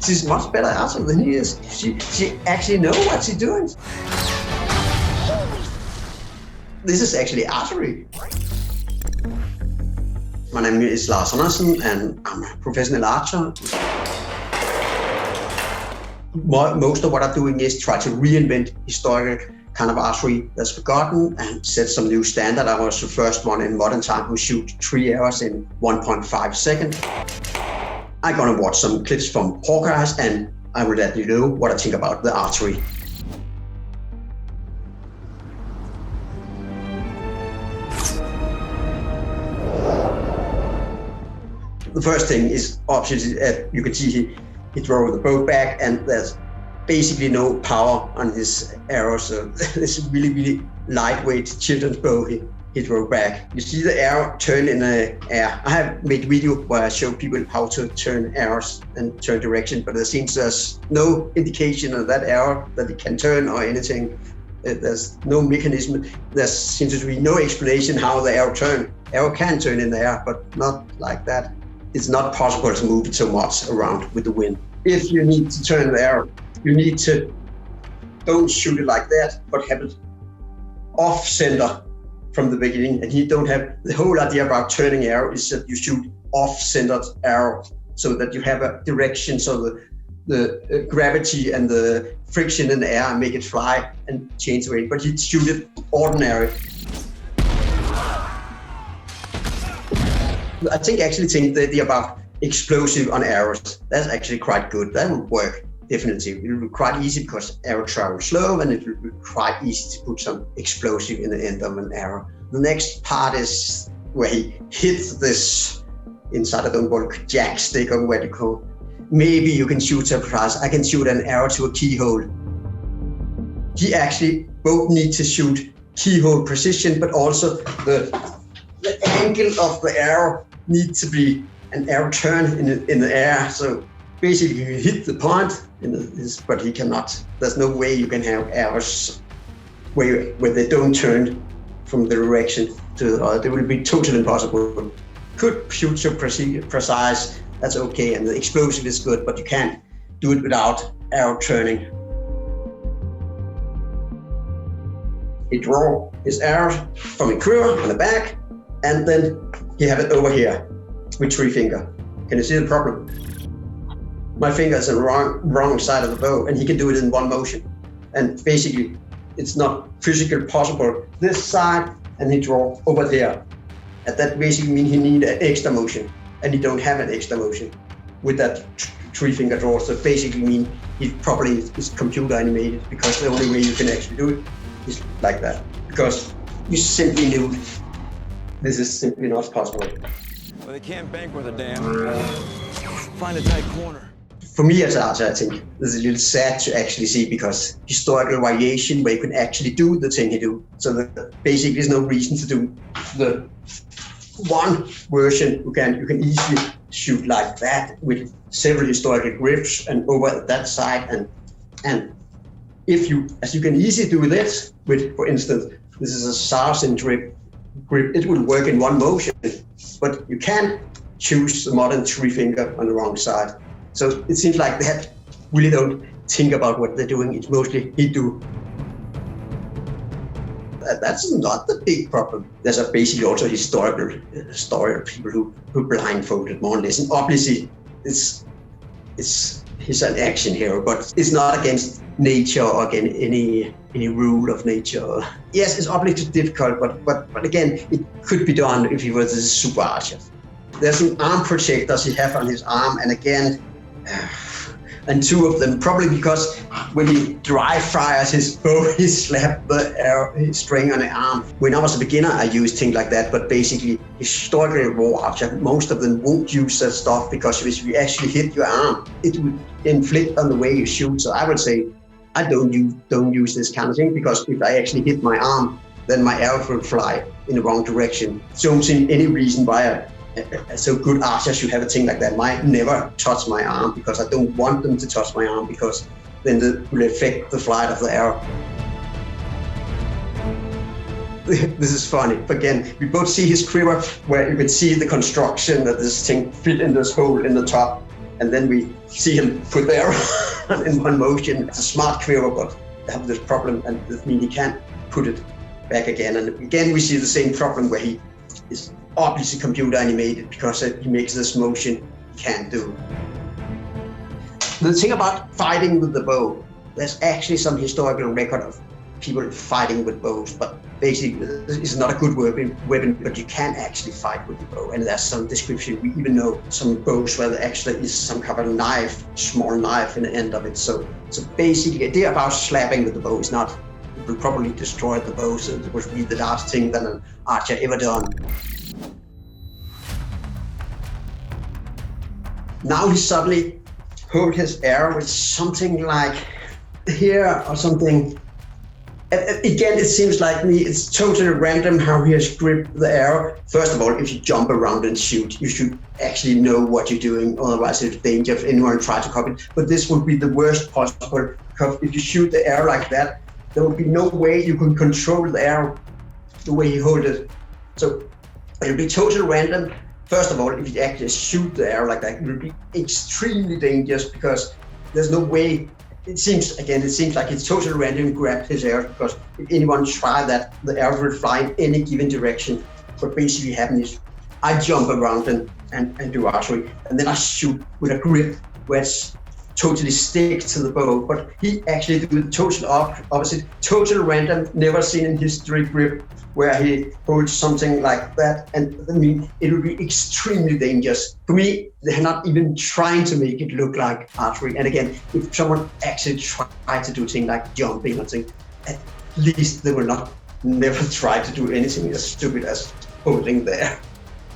She's much better archer than he is. She actually knows what she's doing. This is actually archery. My name is Lars Andersen, and I'm a professional archer. Most of what I'm doing is try to reinvent historical kind of archery that's forgotten and set some new standard. I was the first one in modern time who shoot 3 arrows in 1.5 seconds. I'm gonna watch some clips from Hawkeyes and I will let you know what I think about the archery. The first thing is obviously, you can see he drove the bow back and there's basically no power on his arrow, so it's a really lightweight children's bow he drove back. You see the arrow turn in the air. I have made a video where I show people how to turn arrows and turn direction, but there seems there's no indication of that arrow that it can turn or anything. There's no mechanism. There seems to be no explanation how the arrow turns. Arrow can turn in the air, but not like that. It's not possible to move it so much around with the wind. If you need to turn the arrow, you need to don't shoot it like that, but have it off center from the beginning. And you don't have the whole idea about turning arrow is that you shoot off centered arrow so that you have a direction, so the gravity and the friction in the air make it fly and change the way. But you shoot it ordinary. I actually think the idea about explosive on arrows, that's actually quite good. That would work, definitely. It will be quite easy because arrow travels slow and it will be quite easy to put some explosive in the end of an arrow. The next part is where he hits this inside of the jack stick or what you call. Maybe you can shoot surprise. I can shoot an arrow to a keyhole. He actually both need to shoot keyhole precision, but also the angle of the arrow needs to be an arrow turn in the air. So basically you hit the point, but he cannot. There's no way you can have arrows where they don't turn from the direction to the other. It will be totally impossible. Could shoot so precise, that's okay, and the explosive is good, but you can't do it without arrow turning. He draw his arrow from a quiver on the back, and then he have it over here with 3 fingers. Can you see the problem? My finger is on the wrong side of the bow, and he can do it in one motion. And basically, it's not physically possible. This side, and he draw over there. And that basically means he need an extra motion, and he don't have an extra motion with that 3-finger draw. So basically mean he probably is computer animated, because the only way you can actually do it is like that. Because you simply knew this is simply not possible. Well, they can't bank with a dam. Find a tight corner. For me as an archer, I think this is a little sad to actually see, because historical variation where you can actually do the thing he do. So that basically there's no reason to do the one version. You can easily shoot like that with several historical grips and over that side. And if you, as you can easily do this with, for instance, this is a Saracen grip, it will work in one motion, but you can't choose the modern 3-finger on the wrong side. So it seems like they really don't think about what they're doing. It's mostly he do. That's not the big problem. There's basically also historical story of people who blindfolded more or less. And obviously, he's an action hero, but it's not against nature or against any rule of nature. Yes, it's obviously difficult, but again, it could be done if he was a super archer. There's some arm protectors he have on his arm, and again, and 2 of them, probably because when he dry fires his bow, he slapped the arrow, his string on the arm. When I was a beginner, I used things like that, but basically, historically war archer, most of them won't use that stuff, because if you actually hit your arm, it would inflict on the way you shoot. So I would say, I don't use this kind of thing, because if I actually hit my arm, then my arrow will fly in the wrong direction. So I don't see any reason why so good archers should have a thing like that. Might never touch my arm, because I don't want them to touch my arm, because then it will affect the flight of the arrow. This is funny. Again, we both see his quiver where you can see the construction that this thing fit in this hole in the top. and then we see him put the arrow in one motion. It's a smart quiver, but they have this problem, and that means he can't put it back again. And again, we see the same problem where he is obviously computer animated because he makes this motion he can't do. The thing about fighting with the bow, there's actually some historical record of people fighting with bows, but basically it's not a good weapon, but you can actually fight with the bow. And there's some description. We even know some bows where there actually is some kind of knife, small knife in the end of it. So basically the idea about slapping with the bow is not, it will probably destroy the bow. So it would be the last thing that an archer ever done. Now he suddenly hold his arrow with something like here or something. Again, it seems like me, it's totally random how he has gripped the arrow. First of all, if you jump around and shoot, you should actually know what you're doing. Otherwise, it's danger if anyone tries to copy it. But this would be the worst possible, because if you shoot the arrow like that, there would be no way you can control the arrow the way you hold it. So it'll be totally random. First of all, if you actually shoot the arrow like that, it will be extremely dangerous because there's no way. It seems like it's totally random grab his arrow, because if anyone try that, the arrow will fly in any given direction. What basically happens is I jump around and do archery, and then I shoot with a grip where it's totally sticks to the bow. But he actually do the total opposite, total random, never seen in history grip where he holds something like that. And I mean, it would be extremely dangerous. For me, they're not even trying to make it look like archery. And again, if someone actually try to do things like jumping or things, at least they will never try to do anything as stupid as holding there.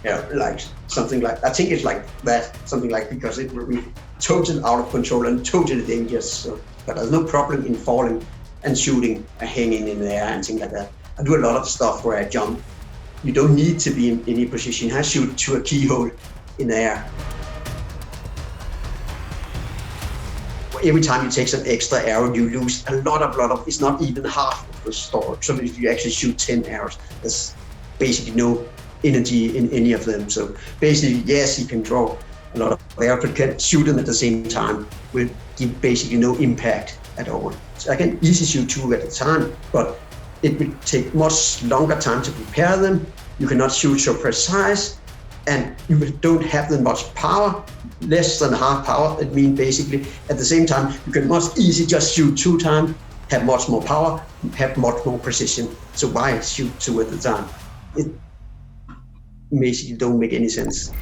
Yeah, like something like, I think it's like that, something like, because it will be totally out of control and totally dangerous. So, but there's no problem in falling and shooting and hanging in the air and things like that. I do a lot of stuff where I jump. You don't need to be in any position. I shoot to a keyhole in the air. Every time you take some extra arrow, you lose a lot of, it's not even half of the store. So if you actually shoot 10 arrows, there's basically no energy in any of them. So basically, yes, you can draw a lot of arrows, but can shoot them at the same time will give basically no impact at all. So I can easily shoot 2 at a time, but it will take much longer time to prepare them. You cannot shoot so precise, and you don't have that much power, less than half power. It means basically at the same time, you can much easily just shoot 2 times, have much more power, have much more precision. So why shoot 2 at a time? It basically don't make any sense.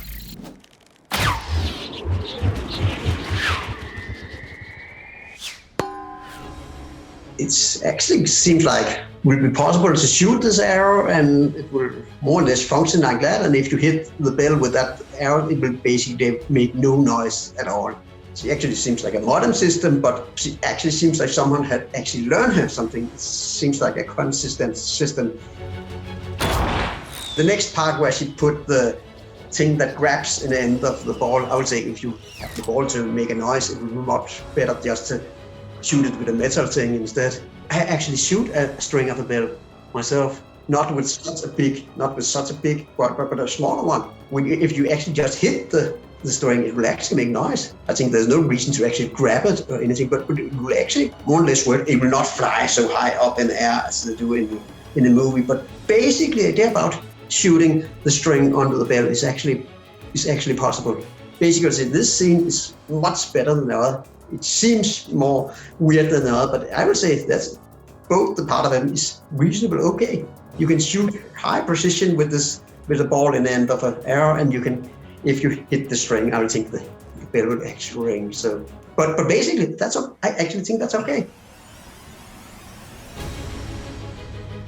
It actually seems like it will be possible to shoot this arrow, and it will more or less function like that. And if you hit the bell with that arrow, it will basically make no noise at all. It actually seems like a modern system, but it actually seems like someone had actually learned something. It seems like a consistent system. The next part where she put the thing that grabs in the end of the ball, I would say if you have the ball to make a noise, it would be much better just to shoot it with a metal thing instead. I actually shoot a string of a bell myself, not with such a big, but a smaller one. If you actually just hit the string, it will actually make noise. I think there's no reason to actually grab it or anything, but it will actually more or less work. It will not fly so high up in the air as they do in the movie. But basically, the idea about shooting the string onto the bell is actually possible. Basically, this scene is much better than the other. It seems more weird than the other, but I would say that's both the part of them is reasonable. Okay, you can shoot high precision with a ball in the end of an arrow, and you can, if you hit the string, I would think the bell will actually ring. So, but basically, I actually think that's okay.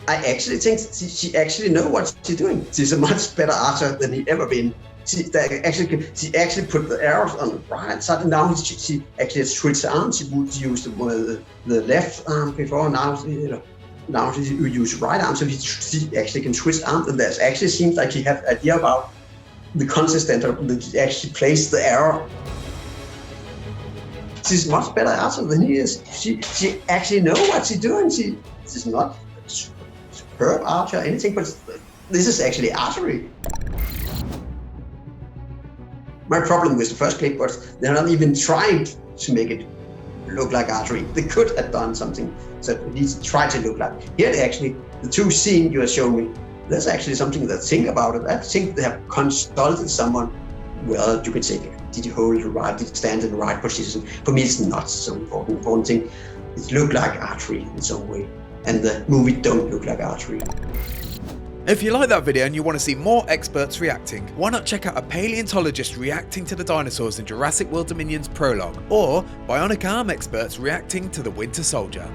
I actually think she actually knows what she's doing. She's a much better archer than he ever been. She actually put the arrows on the right side, and now she actually has switched arms. She would use the left arm before. Now she uses right arm, so she actually can switch arms. And that actually seems like she has an idea about the consistent that she actually placed the arrow. She's much better archer than he is. She actually knows what she's doing. She's not a superb archer or anything, but this is actually archery. my problem with the first clip was they're not even trying to make it look like Archery. They could have done something that at least try to look like. Here, actually, the two scenes you have shown me, there's actually something to think about it. I think they have consulted someone. Well, you could say, did you hold it right? Did you stand in the right position? For me, it's not so important. Important thing, it looked like Archery in some way, and the movie don't look like Archery. If you like that video and you want to see more experts reacting, why not check out a paleontologist reacting to the dinosaurs in Jurassic World Dominion's prologue, or bionic arm experts reacting to the Winter Soldier.